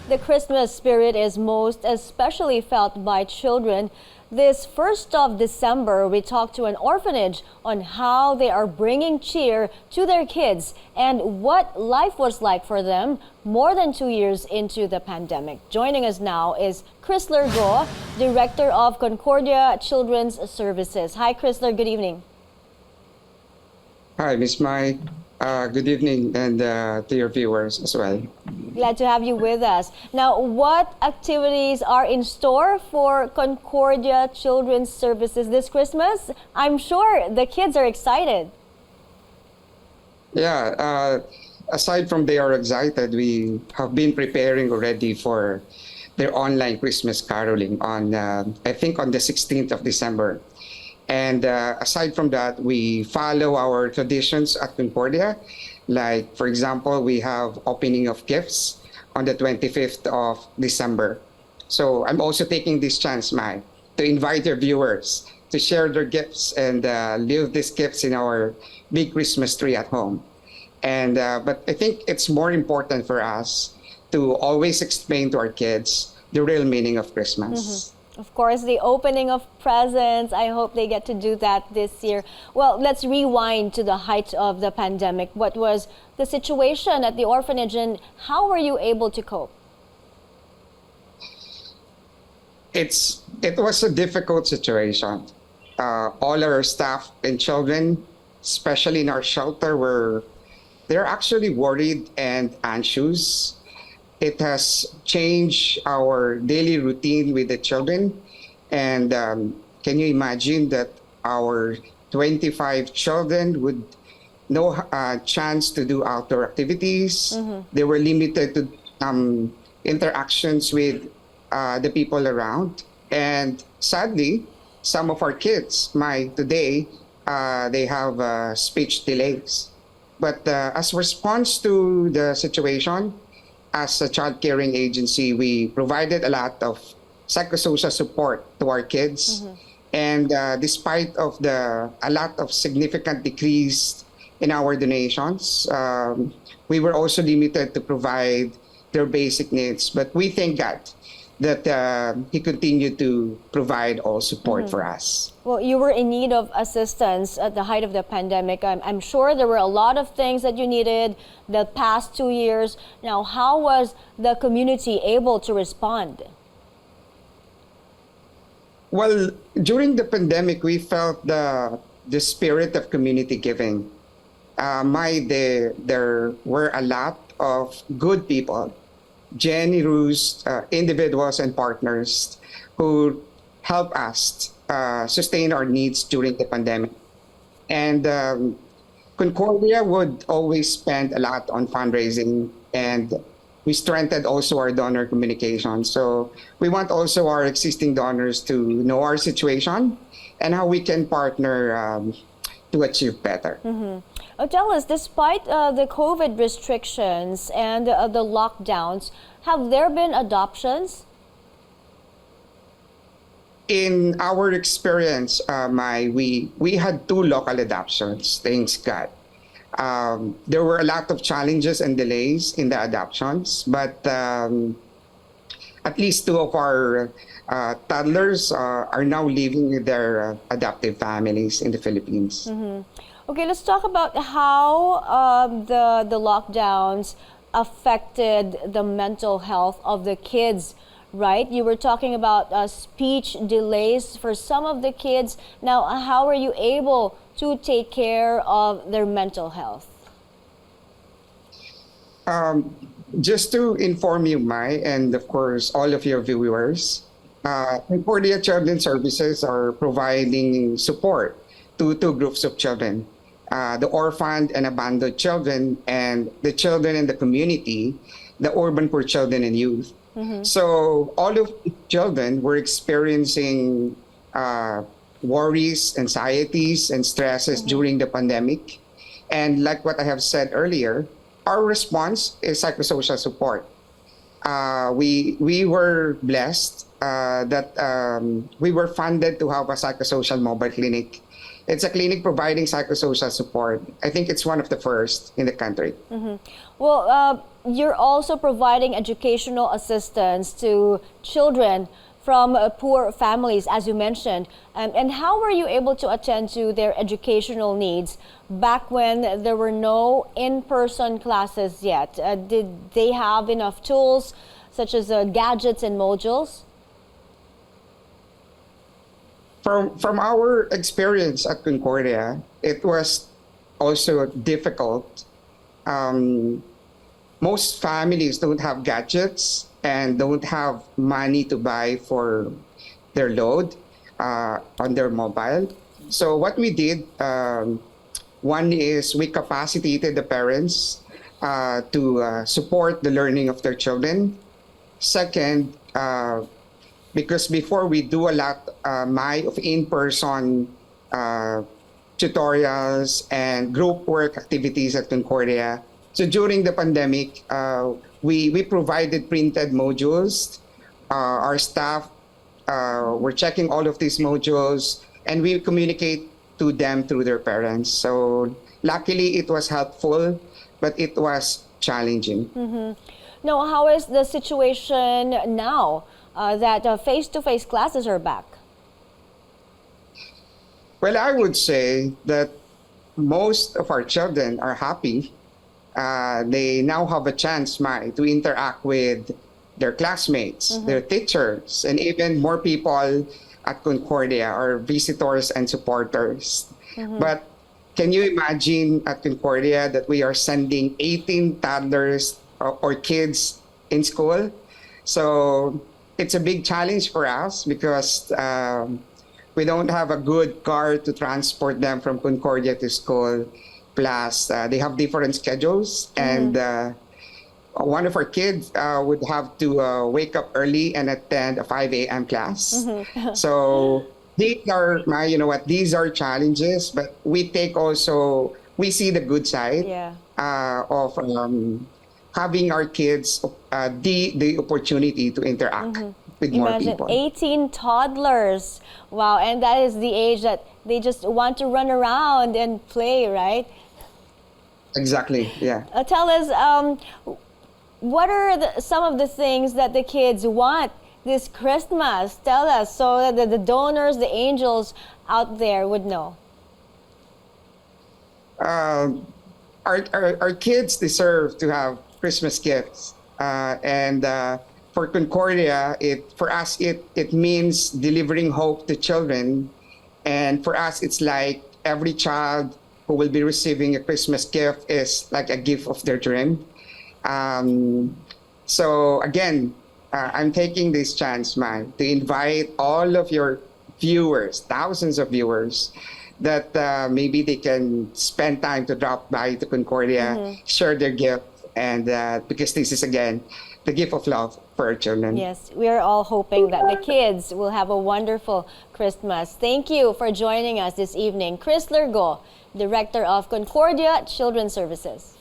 the Christmas spirit is most especially felt by children. This 1st of December, we talked to an orphanage on how they are bringing cheer to their kids and what life was like for them more than 2 years into the pandemic. Joining us now is Chrisler, Director of Concordia Children's Services. Hi, Chrisler. Good evening. Hi, Miss Mai. Good evening, and to your viewers as well. Glad to have you with us. Now, what activities are in store for Concordia Children's Services this Christmas? I'm sure the kids are excited. Yeah, aside from they are excited, we have been preparing already for their online Christmas caroling on, I think, on the 16th of December. And aside from that, we follow our traditions at Concordia. Like, for example, we have opening of gifts on the 25th of December. So I'm also taking this chance, Mai, to invite your viewers to share their gifts and leave these gifts in our big Christmas tree at home. And but I think it's more important for us to always explain to our kids the real meaning of Christmas. Of course, the opening of presents. I hope they get to do that this year. Well, let's rewind to the height of the pandemic. What was the situation at the orphanage and how were you able to cope? It was a difficult situation. All our staff and children, especially in our shelter, they're actually worried and anxious. It has changed our daily routine with the children. And can you imagine that our 25 children would no chance to do outdoor activities? They were limited to interactions with the people around. And sadly, some of our kids, today, they have speech delays. But as response to the situation, as a child caring agency, we provided a lot of psychosocial support to our kids. And despite of a lot of significant decrease in our donations, we were also limited to provide their basic needs. But we thank God that He continued to provide all support for us. Well, you were in need of assistance at the height of the pandemic. I'm sure there were a lot of things that you needed the past 2 years. Now, how was the community able to respond? Well, during the pandemic, we felt the spirit of community giving. There were a lot of good people, generous individuals and partners who help us sustain our needs during the pandemic. And Concordia would always spend a lot on fundraising, and we strengthened also our donor communication. So we want also our existing donors to know our situation and how we can partner to achieve better. Tell us, despite the COVID restrictions and the lockdowns, have there been adoptions? In our experience, we had 2 local adoptions, thanks God. There were a lot of challenges and delays in the adoptions, but at least 2 of our toddlers are now living with their adoptive families in the Philippines. Okay, let's talk about how the lockdowns affected the mental health of the kids, right? You were talking about speech delays for some of the kids. Now, how are you able to take care of their mental health? Just to inform you, Mai, and of course all of your viewers, Concordia Children's Services are providing support to 2 groups of children. The orphaned and abandoned children and the children in the community, the urban poor children and youth. So all of the children were experiencing worries, anxieties, and stresses during the pandemic. And like what I have said earlier, our response is psychosocial support. We were blessed that we were funded to have a psychosocial mobile clinic. It's a clinic providing psychosocial support. I think it's one of the first in the country. Well, you're also providing educational assistance to children from poor families, as you mentioned. And how were you able to attend to their educational needs back when there were no in-person classes yet? Did they have enough tools, such as gadgets and modules? From our experience at Concordia, it was also difficult. Most families don't have gadgets and don't have money to buy for their load on their mobile. So what we did, one is we capacitated the parents to support the learning of their children. Second, because before we do a lot of in-person tutorials and group work activities at Concordia. So during the pandemic, we provided printed modules. Our staff were checking all of these modules, and we communicate to them through their parents. So luckily, it was helpful, but it was challenging. Now, how is the situation now that face-to-face classes are back? Well, I would say that most of our children are happy. They now have a chance, Mai, to interact with their classmates, their teachers, and even more people at Concordia, or visitors and supporters. But can you imagine at Concordia that we are sending 18 toddlers or kids in school? So it's a big challenge for us because we don't have a good car to transport them from Concordia to school. Plus, they have different schedules, and one of our kids would have to wake up early and attend a 5 a.m. class. So these are, you know what, these are challenges, but we we see the good side of having our kids the opportunity to interact with more people. Imagine 18 toddlers. Wow, and that is the age that they just want to run around and play, right? Exactly, yeah. Tell us, what are some of the things that the kids want this Christmas? Tell us so that the donors, the angels out there would know. Our kids deserve to have Christmas gifts, and for Concordia, for us it means delivering hope to children, and for us it's like every child who will be receiving a Christmas gift is like a gift of their dream. So again, I'm taking this chance, man, to invite all of your viewers, thousands of viewers, that maybe they can spend time to drop by to Concordia, share their gift, and because this is, again, the gift of love for our children. Yes, we are all hoping that the kids will have a wonderful Christmas. Thank you for joining us this evening. Chrisler, Director of Concordia Children's Services.